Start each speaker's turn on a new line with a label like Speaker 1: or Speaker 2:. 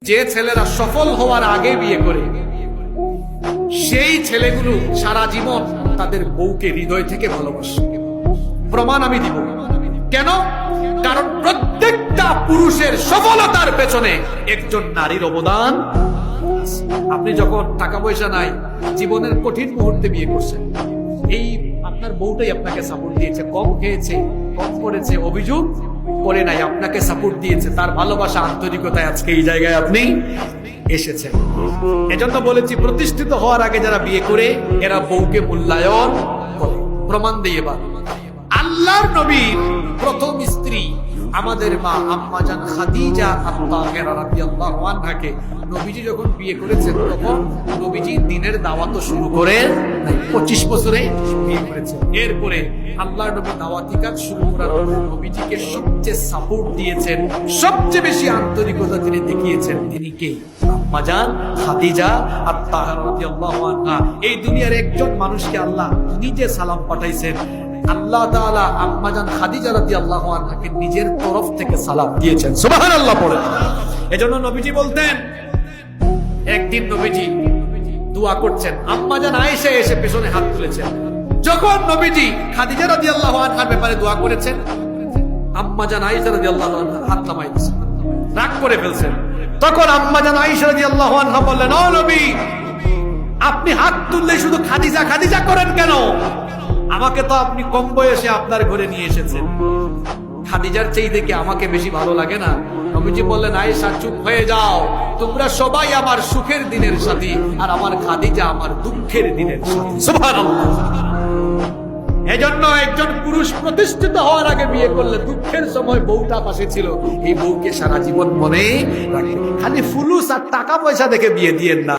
Speaker 1: যে ছেলেরা সফল হওয়ার আগে বিয়ে করে সেই ছেলেগুলো সারা জীবন তাদের বউকে হৃদয় থেকে ভালোবাসে। প্রমাণ আমি দিব। কেন? কারণ প্রত্যেকটা পুরুষের সফলতার পেছনে একজন নারীর অবদান। আপনি যখন টাকা পয়সা নাই, জীবনের কঠিন মুহূর্তে বিয়ে করছেন, এই আপনার বউটাই আপনাকে সাপোর্ট দিয়েছে। কম খেয়েছে, কম করেছে, অভিযোগ করে নাই, আপনাকে সাপোর্ট দিয়েছে। তার ভালোবাসা, আন্তরিকতায় আজকে এই জায়গায় আপনি এসেছেন। এজন্য বলেছি, প্রতিষ্ঠিত হওয়ার আগে যারা বিয়ে করে এরা বউকে মূল্যায়ন করে। প্রমাণ দিয়ে বা আল্লাহর নবীর প্রথম স্ত্রী আমাদের মা আম্মা জান খাদিজা আত-তাহেরা রাদিয়াল্লাহু আনহাকে নবীজি যখন বিয়ে করেছেন, তখন নবীজি দিনের দাওয়াত শুরু করে 25 বছরে বিয়ে করেছেন। এরপরে আল্লাহর নবী দাওয়াতি কাজ শুরু করার নবীজিকে সবচেয়ে সাপোর্ট দিয়েছেন, সবচেয়ে বেশি আন্তরিকতা তিনি দেখিয়েছেন। তিনি কে? আম্মা জান খাদিজা আত-তাহেরা রাদিয়াল্লাহু আনহা। এই দুনিয়ার একজন মানুষকে আল্লাহ নিজে সালাম পাঠাইছেন। আল্লাহ তাআলা আম্মা জান খাদিজা রাদিয়াল্লাহু আনহাকে নিজের তরফ থেকে সালাম দিয়েছেন। সুবহানাল্লাহ পড়ে। এজন্য নবীজি বলতেন, একদিন নবীজি দোয়া করছেন, আম্মা জান আয়েশা এসে পেছনে হাত তুলেছেন। যখন নবীজি খাদিজা রাদিয়াল্লাহু আনহার ব্যাপারে দোয়া করেছেন, আম্মা জান আয়েশা রাদিয়াল্লাহু আনহা হাত নামাই দিয়েছেন, রাগ করে ফেলছেন। তখন আম্মা জান আয়েশা রাদিয়াল্লাহু আনহা বললেন, ও নবী, আপনি হাত তুললে শুধু খাদিজা খাদিজা করেন কেন? আমাকে তো আপনি কম বয়সে আপনার ঘরে নিয়ে এসেছেন, খাদিজার চেয়ে দেখে আমাকে বেশি ভালো লাগে না? নবীজি বললেন, আয়েশা চুপ হয়ে যাও, তোমরা সবাই আমার সুখের দিনের সাথী, আর আমার খাদিজা আমার দুঃখের দিনের সাথী। সুবহানাল্লাহ। এজন্য একজন পুরুষ প্রতিষ্ঠিত হওয়ার আগে বিয়ে করলে দুঃখের সময় বউটা পাশে ছিল, এই বউকে সারা জীবন মনে রাখবে। খালি ফুলুস আর টাকা পয়সা দেখে বিয়ে দিয়েন না।